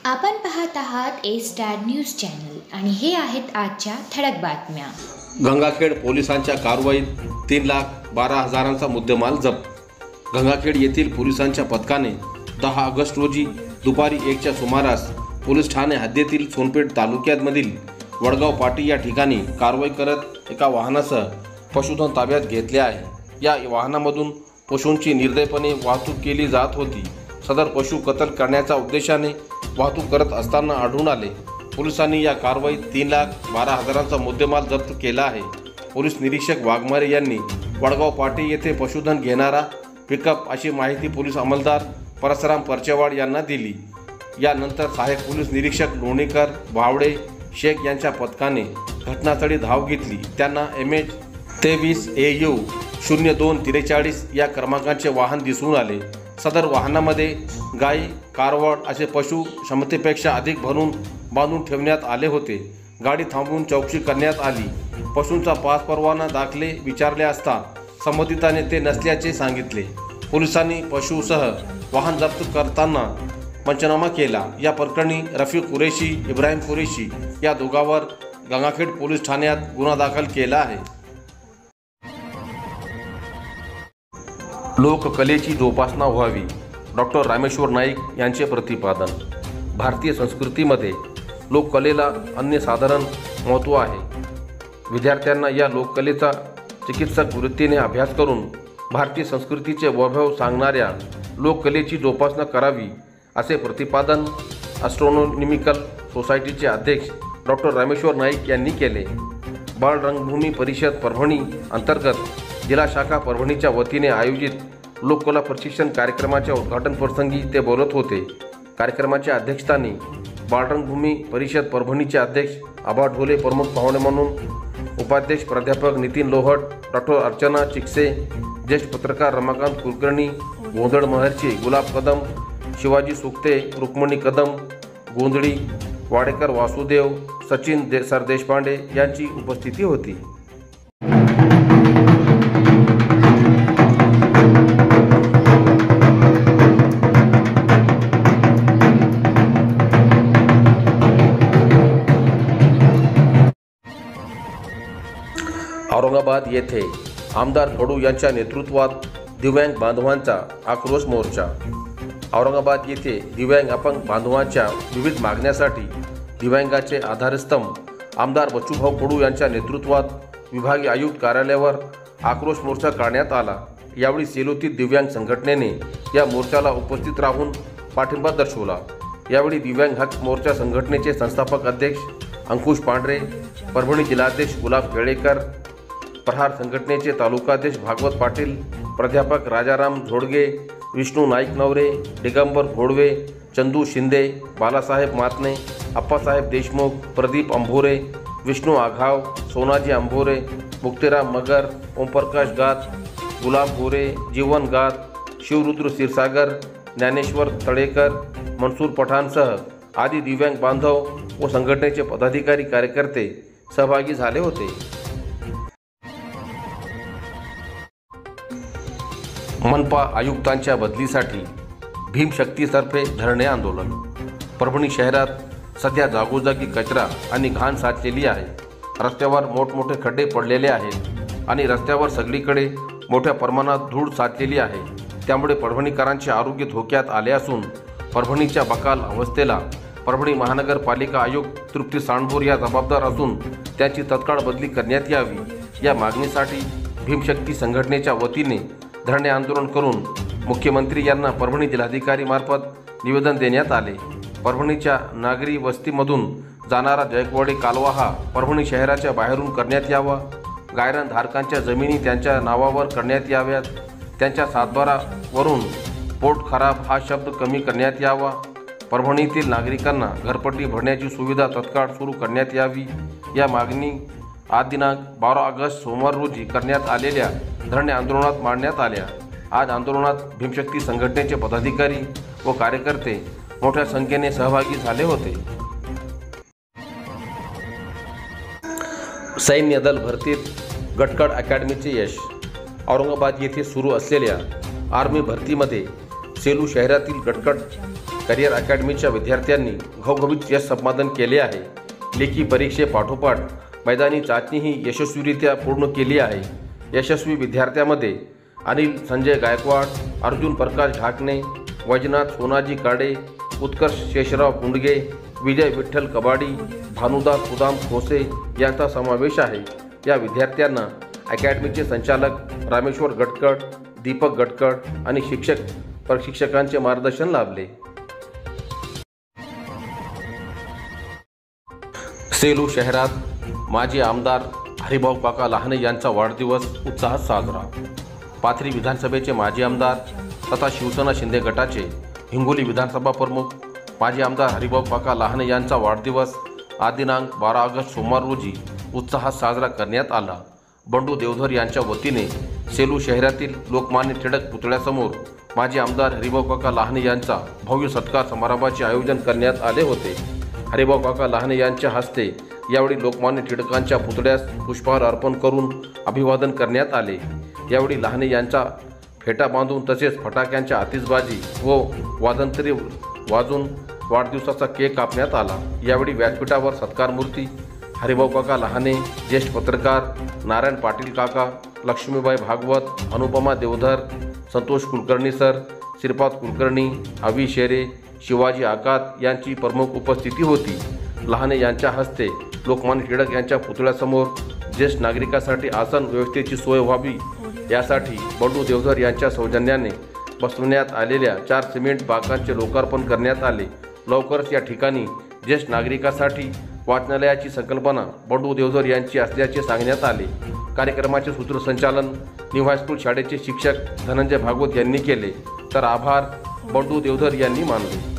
आपण पाहत आहात ए स्टार न्यूज चॅनल आणि हे आहेत आजच्या ठळक बातम्या। गंगाखेड पोलिसांच्या कारवाईत 3,12,000चा मुद्देमाल जप्त। गंगाखेड येथील पोलिसांच्या पथकाने 10 ऑगस्ट रोजी दुपारी 1च्या सुमारास पोलीस ठाणे हद्दीतील सोनपेठ तालुक्यामधील वडगाव पाटी या ठिकाणी कारवाई करत एका वाहनासह पशुधन ताब्यात घेतले आहे। या वाहनामधून पशूंची निर्दयपणे वाहतूक केली जात होती। सदर पशु कत्ल करण्याच्या उद्देशाने वाहतूक करत असताना आढळून आले। पोलिसांनी या कारवाईत 3,12,000चा मुद्देमाल जप्त केला आहे। पोलीस निरीक्षक वाघमारे यांनी वडगाव पाटी येथे पशुधन घेणारा पिकअप अशी माहिती पोलीस अंमलदार परसराम परचेवाड यांना दिली। यानंतर सहाय्यक पोलीस निरीक्षक लोणीकर भावडे शेख यांच्या पथकाने घटनास्थळी धाव घेतली। त्यांना MH 23 AU 0243 या क्रमांकाचे वाहन दिसून आले। सदर वाहनामध्ये गाई कारवड असे पशु क्षमतेपेक्षा अधिक भरून बांधून ठेवण्यात आले होते। गाडी थांबवून चौकशी करण्यात आली। पशूंचा पास परवाना दाखले विचारले असता संबंधिताने ते नसल्याचे सांगितले। पोलिसांनी पशुसह वाहन जप्त करताना पंचनामा केला। या प्रकरणी रफीक कुरेशी इब्राहिम कुरेशी या दोघांवर गंगाखेड पोलीस ठाण्यात गुन्हा दाखल केला आहे। लोककलेची जोपासना व्हावी, डॉक्टर रामेश्वर नाईक यांचे प्रतिपादन। भारतीय संस्कृतीमध्ये लोककलेला अनन्यसाधारण महत्त्व आहे। विद्यार्थ्यांना या लोककलेचा चिकित्सक वृत्तीने अभ्यास करून भारतीय संस्कृतीचे वैभव सांगणाऱ्या लोककलेची जोपासना करावी असे प्रतिपादन ॲस्ट्रॉनॉमिकल सोसायटीचे अध्यक्ष डॉक्टर रामेश्वर नाईक यांनी केले। बाळ रंगभूमी परिषद परभणी अंतर्गत जिल्हा शाखा परभणीच्या वतीने आयोजित लोककला प्रशिक्षण कार्यक्रमाच्या उद्घाटन प्रसंगी ते बोलत होते। कार्यक्रमाच्या अध्यक्षस्थानी बाळरंगभूमी परिषद परभणीचे अध्यक्ष आबा ढोले प्रमुख पाहुणे म्हणून, उपाध्यक्ष प्राध्यापक नितीन लोहट, डॉक्टर अर्चना चिकसे, ज्येष्ठ पत्रकार रमाकांत कुलकर्णी, गोंधळ महरची गुलाब कदम, शिवाजी सुक्ते, रुक्मणी कदम, गोंधळी, वाडेकर वासुदेव, सचिन सरदेशपांडे यांची उपस्थिती होती। औरंगाबाद येथे आमदार कडू यांच्या नेतृत्वात दिव्यांग बांधवांचा आक्रोश मोर्चा। औरंगाबाद येथे दिव्यांग अपंग बांधवांच्या विविध मागण्यासाठी दिव्यांगाचे आधारस्तंभ आमदार बच्चूभाऊ कडू यांच्या नेतृत्वात विभागीय आयुक्त कार्यालयावर आक्रोश मोर्चा काढण्यात आला। यावेळी सेलूतील दिव्यांग संघटनेने या मोर्चाला उपस्थित राहून पाठिंबा दर्शवला। यावेळी दिव्यांग हक मोर्चा संघटनेचे संस्थापक अध्यक्ष अंकुश पांढरे, परभणी जिल्हाध्यक्ष गुलाब केळेकर, प्रहार संघटनेचे तालुकाध्यक्ष भागवत पाटील, प्राध्यापक राजाराम झोडगे, विष्णू नाईक नवरे, दिगंबर घोडवे, चंदू शिंदे, बालासाहेब मातने, अप्पासाहेब देशमुख, प्रदीप अंभोरे, विष्णू आघाव, सोनाजी अंभोरे, मुक्तिराम मगर, ओमप्रकाश गात, गुलाब गोरे, जीवन गात, शिवरुद्र क्षीरसागर, ज्ञानेश्वर तळेकर, मनसूर पठाणसह आदी दिव्यांग बांधव व संघटनेचे पदाधिकारी कार्यकर्ते सहभागी झाले होते। मनपा आयुक्तांच्या बदलीसाठी भीमशक्तीतर्फे धरणे आंदोलन। परभणी शहरात सध्या जागोजागी कचरा आणि घाण साचलेली आहे। रस्त्यावर मोठमोठे खड्डे पडलेले आहेत आणि रस्त्यावर सगळीकडे मोठ्या प्रमाणात धूळ साचलेली आहे। त्यामुळे परभणीकरांचे आरोग्य धोक्यात आले असून परभणीच्या बकाल अवस्थेला परभणी महानगरपालिका आयुक्त तृप्ती सांडभोर या जबाबदार असून त्यांची तत्काळ बदली करण्यात यावी। या मागणीसाठी भीमशक्ती संघटनेच्या वतीने धरणे आंदोलन करून मुख्यमंत्री यांना परभणी जिल्हाधिकारी मार्फत निवेदन देण्यात आले। परभणीच्या नागरी वस्तीमधून जाणारा जायकवाडी कालवा हा परभणी शहराच्या बाहेरून करण्यात यावा। गायरान धारकांच्या जमिनी त्यांच्या नावावर करण्यात याव्यात। त्यांच्या सातबारावरून पोट खराब हा शब्द कमी करण्यात यावा। परभणीतील नागरिकांना घरपट्टी भरण्याची सुविधा तत्काळ सुरू करण्यात यावी। या मागणी आज दिनांक 12 ऑगस्ट सोमवार रोजी करण्यात आलेल्या धरणे आंदोलनात मांडण्यात आल्या। आज आंदोलनात भीमशक्ती संघटनेचे पदाधिकारी व कार्यकर्ते मोठ्या संख्येने सहभागी झाले होते। सैन्य दल भरतीत गटकड अकॅडमीचे यश। औरंगाबाद येथे सुरू असलेल्या आर्मी भरतीमध्ये सेलू शहरातील गटकड करिअर अकॅडमीच्या विद्यार्थ्यांनी घवघवीत यश संपादन केले आहे। लेखी परीक्षेपाठोपाठ मैदानी चाचणीही यशस्वीरित्या पूर्ण केली आहे। यशस्वी विद्यार्थ्यांमध्ये अनिल संजय गायकवाड, अर्जुन प्रकाश ढाकणे, वैजनाथ सोनाजी काडे, उत्कर्ष शेषराव पुंडगे, विजय विठ्ठल कबाडी, भानुदास सुदाम खोसे यांचा समावेश आहे। या विद्यार्थ्यांना अकॅडमीचे संचालक रामेश्वर गटकड, दीपक गटकड आणि प्रशिक्षकांचे मार्गदर्शन लाभले। सेलू शहरात माजी आमदार हरिभाऊ काका लहाने यांचा वाढदिवस उत्साहात साजरा। पाथरी विधानसभेचे माजी आमदार तथा शिवसेना शिंदे गटाचे हिंगोली विधानसभा प्रमुख माजी आमदार हरिभाऊ काका लहाने यांचा वाढदिवस आज दिनांक 12 ऑगस्ट सोमवार रोजी उत्साहात साजरा करण्यात आला। बंडू देवधर यांच्या वतीने सेलू शहरातील लोकमान्य टिळक पुतळ्यासमोर माजी आमदार हरिभाऊ काका लहाने यांचा भव्य सत्कार समारंभाचे आयोजन करण्यात आले होते। हरिभाऊ काका लहाने यांच्या हस्ते यावेळी लोकमान्य टिळकांच्या पुतळ्यास पुष्पहार अर्पण करून अभिवादन करण्यात आले। यावेळी लहाने यांचा फेटा बांधून तसेच फटाक्यांच्या आतिषबाजी व वाजंत्री वाजून वाढदिवसाचा केक कापण्यात आला। यावेळी व्यासपीठावर सत्कारमूर्ती हरिभाऊ काका लहाने, ज्येष्ठ पत्रकार नारायण पाटील काका, लक्ष्मीबाई भागवत, अनुपमा देवधर, संतोष कुलकर्णी सर, श्रीपाद कुलकर्णी, अवी शेरे, शिवाजी आकात यांची प्रमुख उपस्थिती होती। लहाने यांच्या हस्ते लोकमान्य टिळक यांच्या पुतळ्यासमोर ज्येष्ठ नागरिकांसाठी आसन व्यवस्थेची सोय व्हावी यासाठी बंडू देवधर यांच्या सौजन्याने बसवण्यात आलेल्या 4 सिमेंट बाकांचे लोकार्पण करण्यात आले। लवकरच या ठिकाणी ज्येष्ठ नागरिकांसाठी वाचनालयाची संकल्पना बंडू देवधर यांची असल्याचे सांगण्यात आले। कार्यक्रमाचे सूत्रसंचालन न्यू हायस्कूल शाळेचे शिक्षक धनंजय भागवत यांनी केले, तर आभार बंडू देवधर यांनी मानले।